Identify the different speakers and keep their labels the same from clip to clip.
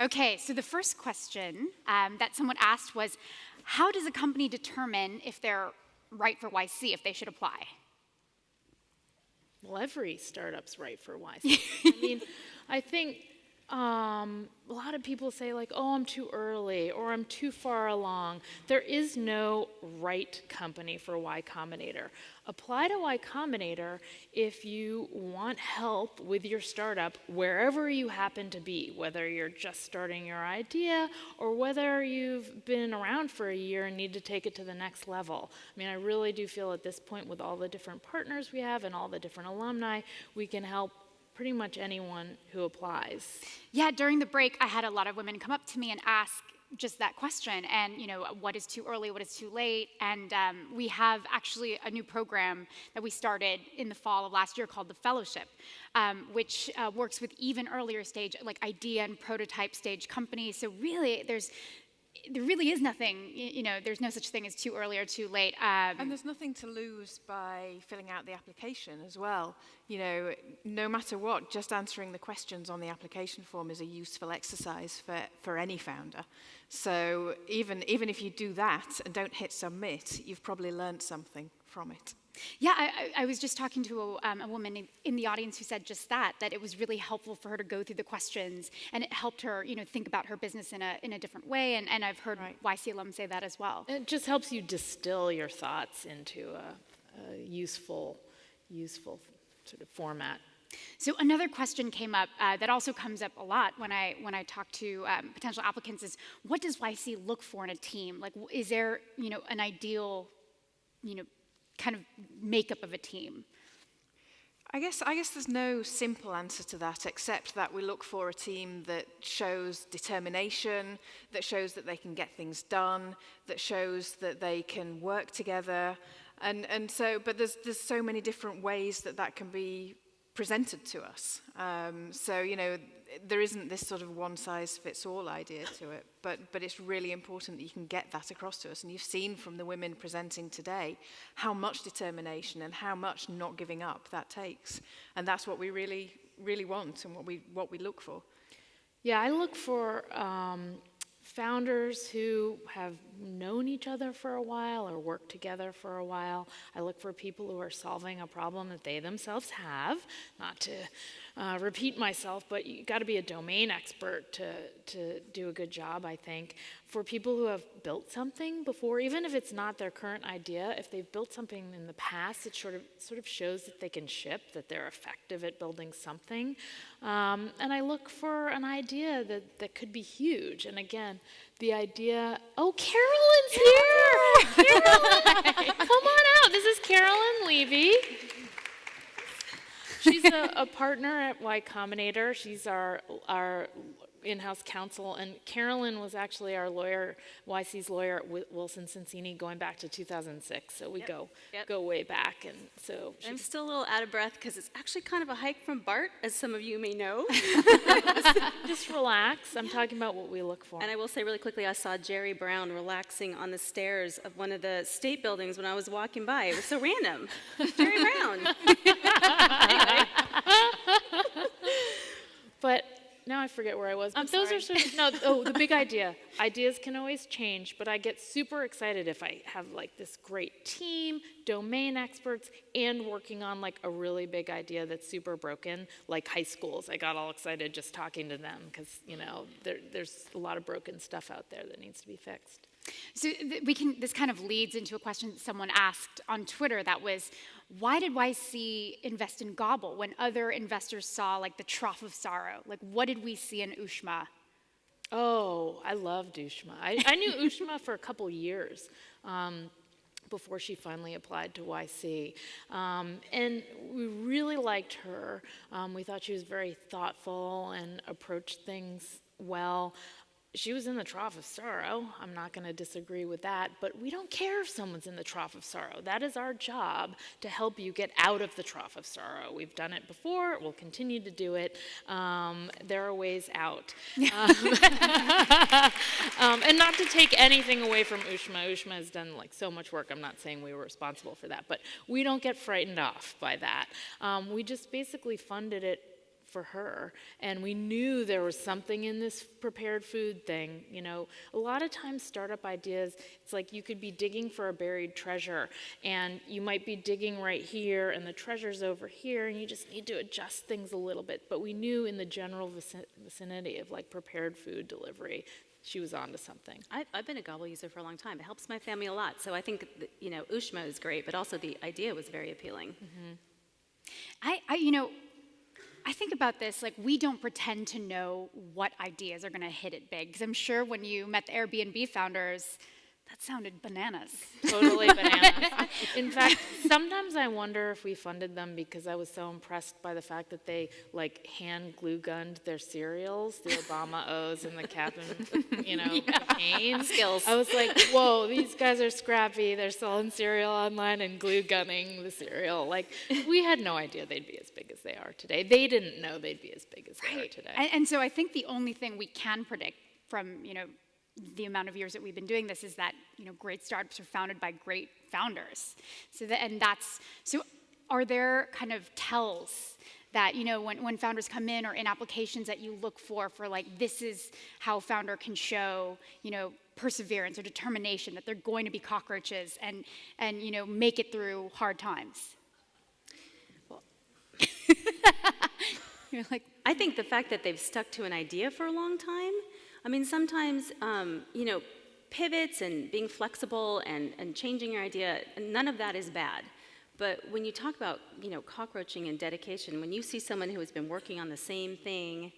Speaker 1: Okay, so the first question that someone asked was, how does a company determine if they're right for YC, if they should apply?
Speaker 2: Well, every startup's right for YC. I mean, I think a lot of people say like, oh, I'm too early or I'm too far along. There is no right company for Y Combinator. Apply to Y Combinator if you want help with your startup wherever you happen to be, whether you're just starting your idea or whether you've been around for a year and need to take it to the next level. I mean, I really do feel at this point with all the different partners we have and all the different alumni, we can help pretty much anyone who applies.
Speaker 1: Yeah, during the break, I had a lot of women come up to me and ask just that question, and what is too early, what is too late, and we have actually a new program that we started in the fall of last year called the Fellowship, which works with even earlier stage, like idea and prototype stage companies. So really, there really is nothing, there's no such thing as too early or too late.
Speaker 3: And there's nothing to lose by filling out the application as well. No matter what, just answering the questions on the application form is a useful exercise for any founder. So even if you do that and don't hit submit, you've probably learned something from it.
Speaker 1: Yeah, I was just talking to a woman in the audience who said just that it was really helpful for her to go through the questions, and it helped her, think about her business in a different way, and I've heard YC alums say that as well.
Speaker 2: It just helps you distill your thoughts into a useful sort of format.
Speaker 1: So another question came up that also comes up a lot when I talk to potential applicants is, what does YC look for in a team? Like, is there, an ideal, kind of makeup of a team?
Speaker 3: I guess there's no simple answer to that, except that we look for a team that shows determination, that shows that they can get things done, that shows that they can work together, but there's so many different ways that can be presented to us. There isn't this sort of one-size-fits-all idea to it, but it's really important that you can get that across to us. And you've seen from the women presenting today how much determination and how much not giving up that takes. And that's what we really, really want and what we look for.
Speaker 2: Yeah, I look for founders who have known each other for a while or worked together for a while. I look for people who are solving a problem that they themselves have. Not to repeat myself, but you got to be a domain expert to do a good job, I think. For people who have built something before, even if it's not their current idea, if they've built something in the past, it sort of shows that they can ship, that they're effective at building something. And I look for an idea that could be huge. And again, the idea, oh, Carolynn's here! Carolynn! Come on out. This is Carolynn Levy. She's a partner at Y Combinator. She's our in-house counsel, and Carolynn was actually our lawyer, YC's lawyer at Wilson Sonsini, going back to 2006. So we go way back, and so
Speaker 4: I'm still a little out of breath because it's actually kind of a hike from BART, as some of you may know.
Speaker 2: Just relax. I'm talking about what we look for.
Speaker 4: And I will say really quickly, I saw Jerry Brown relaxing on the stairs of one of the state buildings when I was walking by. It was so random. Jerry Brown. Anyway.
Speaker 2: But now I forget where I was. But those are sort of, the big idea. Ideas can always change, but I get super excited if I have like this great team, domain experts, and working on like a really big idea that's super broken, like high schools. I got all excited just talking to them because, there's a lot of broken stuff out there that needs to be fixed.
Speaker 1: So this kind of leads into a question that someone asked on Twitter that was, why did YC invest in Gobble when other investors saw like the trough of sorrow? Like, what did we see in Ushma?
Speaker 2: Oh, I loved Ushma. I knew Ushma for a couple years before she finally applied to YC. And we really liked her. We thought she was very thoughtful and approached things well. She was in the trough of sorrow. I'm not going to disagree with that, but we don't care if someone's in the trough of sorrow. That is our job, to help you get out of the trough of sorrow. We've done it before. We'll continue to do it. There are ways out. And not to take anything away from Ushma. Ushma has done like so much work. I'm not saying we were responsible for that, but we don't get frightened off by that. We just basically funded it for her. And we knew there was something in this prepared food thing. You know, a lot of times startup ideas, it's like you could be digging for a buried treasure, and you might be digging right here, and the treasure's over here, and you just need to adjust things a little bit. But we knew in the general vicinity of like prepared food delivery, she was onto something.
Speaker 4: I've been a Gobble user for a long time. It helps my family a lot. So I think, Ushma is great, but also the idea was very appealing.
Speaker 1: I think about this, like, we don't pretend to know what ideas are going to hit it big. Because I'm sure when you met the Airbnb founders, that sounded bananas.
Speaker 2: Totally bananas. In fact, sometimes I wonder if we funded them because I was so impressed by the fact that they like hand glue gunned their cereals, the Obama O's and the Captain, McCain
Speaker 4: Skills.
Speaker 2: I was like, whoa, these guys are scrappy. They're selling cereal online and glue gunning the cereal. Like, we had no idea they'd be as big as they are today. They didn't know they'd be as big as they are today.
Speaker 1: And so I think the only thing we can predict from, the amount of years that we've been doing this is that, great startups are founded by great founders. So are there kind of tells that, when founders come in or in applications that you look for like, this is how a founder can show, perseverance or determination, that they're going to be cockroaches and make it through hard times?
Speaker 4: Well,
Speaker 1: You're like,
Speaker 4: I think the fact that they've stuck to an idea for a long time, I mean, sometimes, pivots and being flexible and changing your idea, none of that is bad. But when you talk about, cockroaching and dedication, when you see someone who has been working on the same thing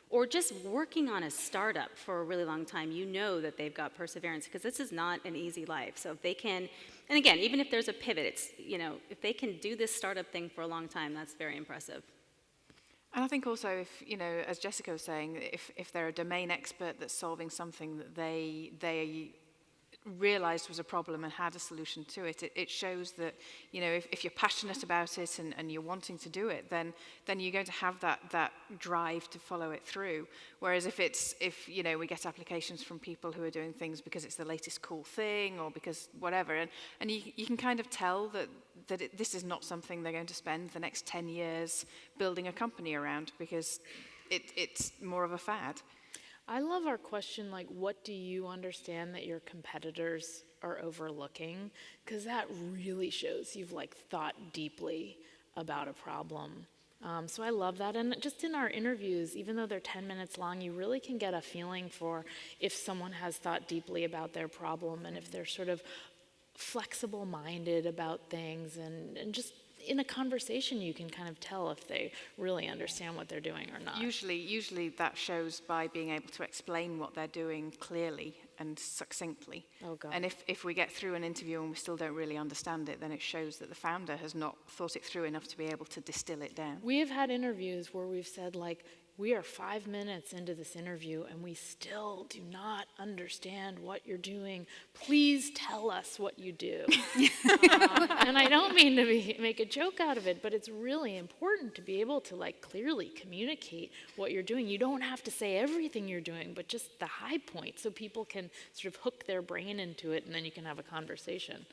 Speaker 4: or just working on a startup for a really long time, you know that they've got perseverance, because this is not an easy life. So if they can, and again, even if there's a pivot, it's, if they can do this startup thing for a long time, that's very impressive.
Speaker 3: And I think also if, as Jessica was saying, if they're a domain expert that's solving something that they realized was a problem and had a solution to it, it shows that, if you're passionate about it and you're wanting to do it, then you're going to have that drive to follow it through. Whereas if we get applications from people who are doing things because it's the latest cool thing or because whatever, and you can kind of tell that this is not something they're going to spend the next 10 years building a company around, because it's more of a fad.
Speaker 2: I love our question, like, what do you understand that your competitors are overlooking? Because that really shows you've, like, thought deeply about a problem. So I love that. And just in our interviews, even though they're 10 minutes long, you really can get a feeling for if someone has thought deeply about their problem and if they're sort of flexible-minded about things, and just in a conversation you can kind of tell if they really understand what they're doing or not.
Speaker 3: Usually that shows by being able to explain what they're doing clearly and succinctly.
Speaker 2: Oh, God.
Speaker 3: And if we get through an interview and we still don't really understand it, then it shows that the founder has not thought it through enough to be able to distill it down.
Speaker 2: We have had interviews where we've said, like, we are 5 minutes into this interview and we still do not understand what you're doing. Please tell us what you do. And I don't mean to make a joke out of it, but it's really important to be able to, like, clearly communicate what you're doing. You don't have to say everything you're doing, but just the high point, so people can sort of hook their brain into it, and then you can have a conversation.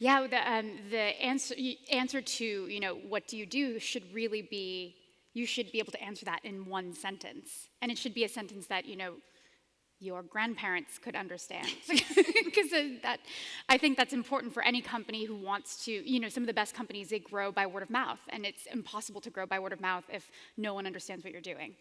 Speaker 1: Yeah, the answer to, what do you do should really be, you should be able to answer that in one sentence. And it should be a sentence that, your grandparents could understand. Because I think that's important for any company who wants to, some of the best companies, they grow by word of mouth. And it's impossible to grow by word of mouth if no one understands what you're doing.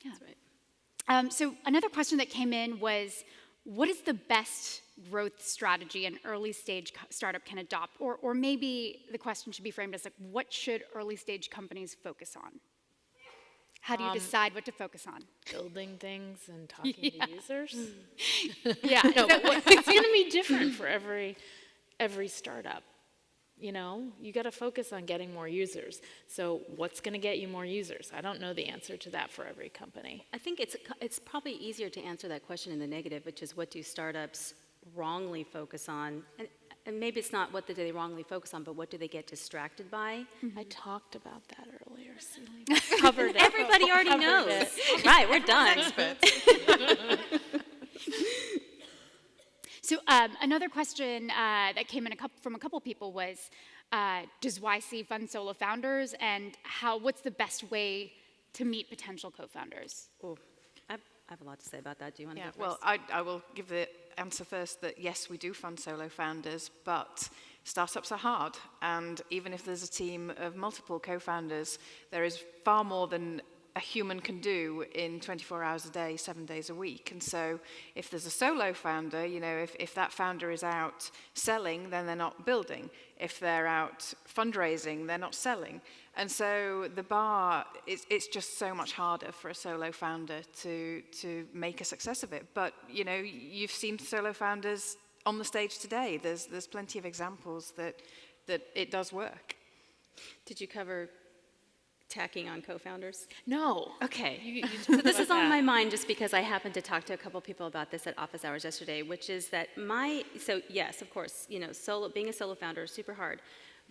Speaker 1: Yeah.
Speaker 4: That's right.
Speaker 1: So another question that came in was, what is the best growth strategy an early stage startup can adopt? Or maybe the question should be framed as, like, what should early stage companies focus on? How do you decide what to focus on?
Speaker 2: Building things and talking to users?
Speaker 1: Yeah.
Speaker 2: No, but it's going to be different for every startup. You got to focus on getting more users. So what's going to get you more users? I don't know the answer to that for every company.
Speaker 4: I think it's probably easier to answer that question in the negative, which is, what do startups wrongly focus on? And maybe it's not what do they wrongly focus on, but what do they get distracted by?
Speaker 2: Mm-hmm. I talked about that earlier. So covered it.
Speaker 4: Everybody already knows.
Speaker 2: It.
Speaker 4: Right, we're done.
Speaker 1: So another question that came in from a couple people was, does YC fund solo founders, and what's the best way to meet potential co-founders?
Speaker 4: Oh, I have a lot to say about that. Do you want to
Speaker 3: Yeah,
Speaker 4: go first?
Speaker 3: well, I will give the answer first that yes, we do fund solo founders, but startups are hard. And even if there's a team of multiple co-founders, there is far more than a human can do in 24 hours a day, 7 days a week. And so if there's a solo founder, you know, if that founder is out selling, then they're not building. If they're out fundraising, they're not selling. And so the bar, it's just so much harder for a solo founder to make a success of it. But, you know, you've seen solo founders on the stage today. There's plenty of examples that it does work.
Speaker 4: Did you cover tacking on co-founders?
Speaker 2: No.
Speaker 4: Okay. So this is on my mind just because I happened to talk to a couple people about this at office hours yesterday, which is that so yes, of course, you know, being a solo founder is super hard.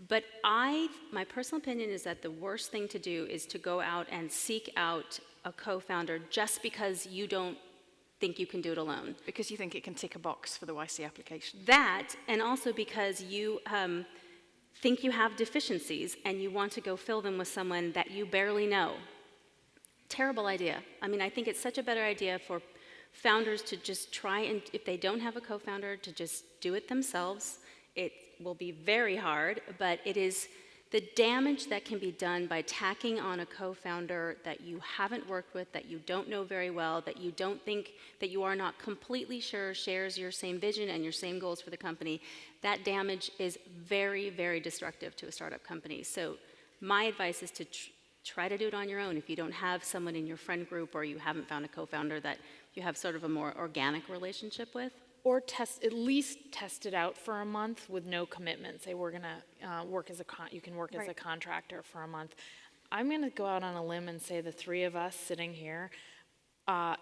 Speaker 4: But my personal opinion is that the worst thing to do is to go out and seek out a co-founder just because you don't think you can do it alone.
Speaker 3: Because you think it can tick a box for the YC application.
Speaker 4: That, and also because you think you have deficiencies and you want to go fill them with someone that you barely know. Terrible idea. I mean, I think it's such a better idea for founders to just try and, if they don't have a co-founder, to just do it themselves. It will be very hard, but it is the damage that can be done by tacking on a co-founder that you haven't worked with, that you don't know very well, that you don't think, that you are not completely sure shares your same vision and your same goals for the company. That damage is very, very destructive to a startup company. So my advice is to try to do it on your own if you don't have someone in your friend group or you haven't found a co-founder that you have sort of a more organic relationship with.
Speaker 2: Or at least test it out for a month with no commitment. Say we're gonna work as you can work as a contractor for a month. I'm gonna go out on a limb and say the three of us sitting here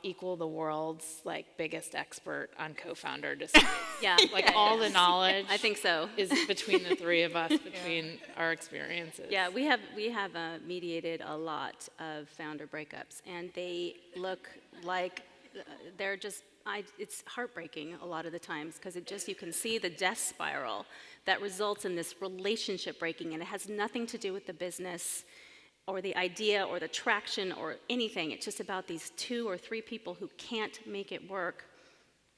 Speaker 2: equal the world's biggest expert on co-founder disputes.
Speaker 4: Yeah,
Speaker 2: all the knowledge.
Speaker 4: I think so.
Speaker 2: Is between the three of us, between our experiences.
Speaker 4: Yeah, we have mediated a lot of founder breakups, and they look like they're just. It's heartbreaking a lot of the times because you can see the death spiral that results in this relationship breaking, and it has nothing to do with the business or the idea or the traction or anything. It's just about these 2 or 3 people who can't make it work,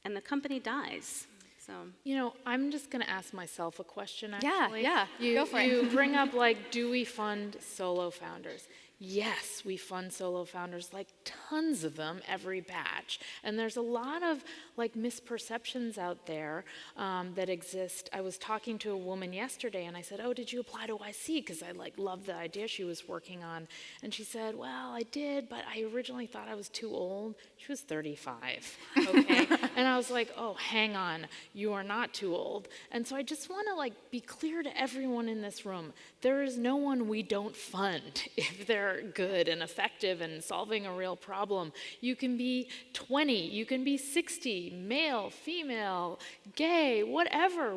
Speaker 4: and the company dies. So,
Speaker 2: you know, I'm just going to ask myself a question, actually.
Speaker 1: Yeah, go for it.
Speaker 2: You bring up, do we fund solo founders? Yes, we fund solo founders, tons of them every batch. And there's a lot of misperceptions out there that exist. I was talking to a woman yesterday and I said, oh, did you apply to YC? Because I loved the idea she was working on. And she said, well, I did, but I originally thought I was too old. She was 35, okay? And I was like, oh, hang on, you are not too old. And so I just want to be clear to everyone in this room. There is no one we don't fund if they're good and effective and solving a real problem. You can be 20, you can be 60, male, female, gay, whatever.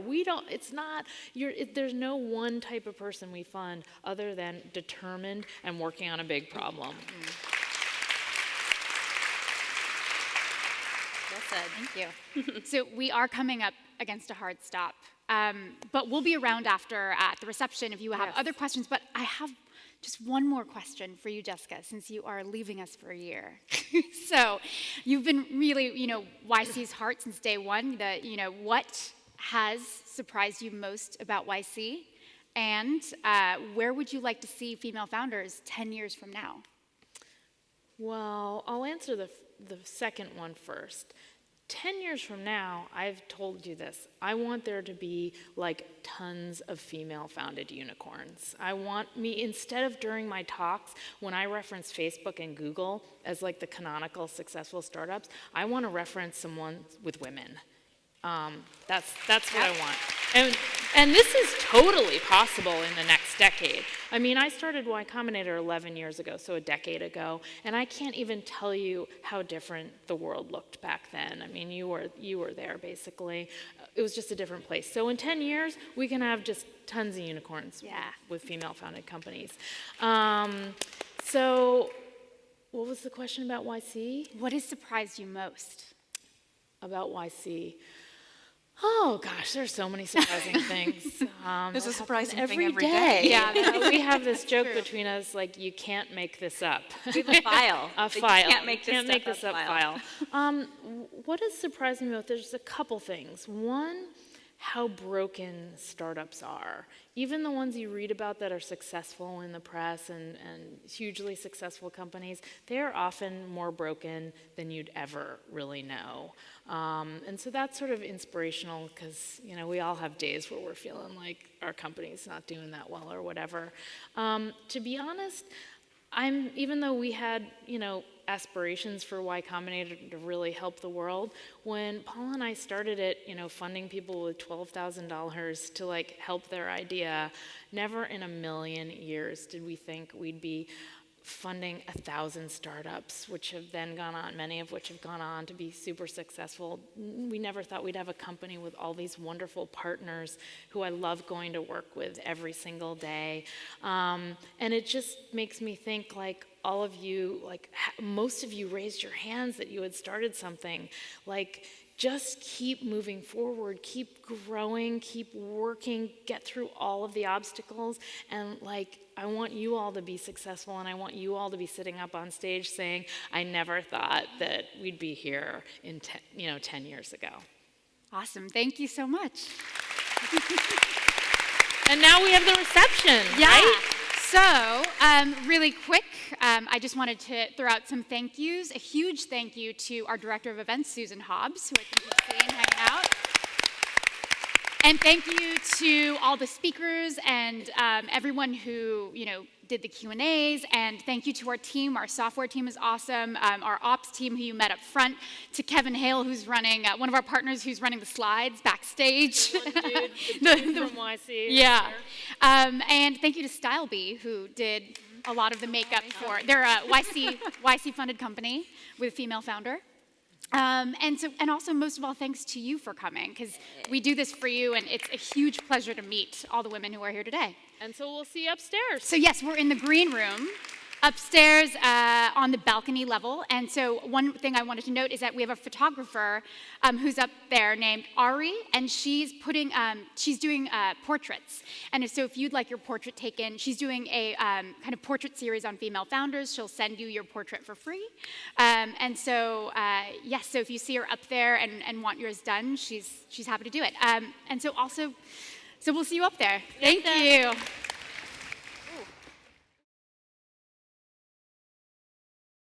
Speaker 2: There's no one type of person we fund other than determined and working on a big problem.
Speaker 4: well said.
Speaker 1: Thank you. So we are coming up against a hard stop, but we'll be around after at the reception if you have other questions. But I have just one more question for you, Jessica, since you are leaving us for a year. So you've been really, YC's heart since day one. What has surprised you most about YC? And where would you like to see female founders 10 years from now?
Speaker 2: Well, I'll answer the second one first. 10 years from now, I've told you this, I want there to be tons of female-founded unicorns. I want instead of during my talks, when I reference Facebook and Google as the canonical successful startups, I want to reference someone with women. That's what I want. And this is totally possible in the next decade. I mean, I started Y Combinator 11 years ago, so a decade ago, and I can't even tell you how different the world looked back then. I mean, you were there, basically. It was just a different place. So in 10 years, we can have just tons of unicorns with female-founded companies. So what was the question about YC?
Speaker 1: What has surprised you most?
Speaker 2: About YC. Oh gosh, there's so many surprising things.
Speaker 3: There's a surprising
Speaker 2: every
Speaker 3: thing every
Speaker 2: day.
Speaker 3: day.
Speaker 2: Yeah, we have this joke between us, like, you can't make this up.
Speaker 4: We have a file.
Speaker 2: A
Speaker 4: But you
Speaker 2: file.
Speaker 4: can't make this
Speaker 2: Can't
Speaker 4: stuff
Speaker 2: make this
Speaker 4: up
Speaker 2: up file. What has surprised me about there's a couple things. One, how broken startups are. Even the ones you read about that are successful in the press and hugely successful companies, they are often more broken than you'd ever really know. And so that's sort of inspirational because, you know, we all have days where we're feeling like our company's not doing that well or whatever. To be honest, even though we had, you know, aspirations for Y Combinator to really help the world, when Paul and I started it, you know, funding people with $12,000 to like help their idea, never in a million years did we think we'd be funding 1,000 startups, which have then gone on, many of which have gone on to be super successful. We never thought we'd have a company with all these wonderful partners who I love going to work with every single day. And it just makes me think, like, all of you, like most of you raised your hands that you had started something. Like, just keep moving forward, keep growing, keep working, get through all of the obstacles, and like, I want you all to be successful, and I want you all to be sitting up on stage saying, I never thought that we'd be here in 10 years ago.
Speaker 1: Awesome. Thank you so much.
Speaker 2: And now we have the reception,
Speaker 1: Yeah.
Speaker 2: right?
Speaker 1: So, really quick, I just wanted to throw out some thank yous. A huge thank you to our Director of Events, Susan Hobbs, who I think you've seen hanging out. And thank you to all the speakers and everyone who, you know, did the Q&As. And thank you to our team. Our software team is awesome. Our ops team, who you met up front. To Kevin Hale, who's running, one of our partners who's running the slides backstage.
Speaker 2: One dude, the dude from YC.
Speaker 1: Yeah. And thank you to StyleBee, who did a lot of the makeup for. They're a YC funded company with a female founder. And also, most of all, thanks to you for coming, because we do this for you, and it's a huge pleasure to meet all the women who are here today.
Speaker 2: And so we'll see you upstairs.
Speaker 1: So yes, we're in the green room upstairs on the balcony level. And so one thing I wanted to note is that we have a photographer who's up there named Ari, and she's doing portraits. And so if you'd like your portrait taken, she's doing a kind of portrait series on female founders. She'll send you your portrait for free. And so yes, so if you see her up there and want yours done, she's happy to do it. And so we'll see you up there. Thank you.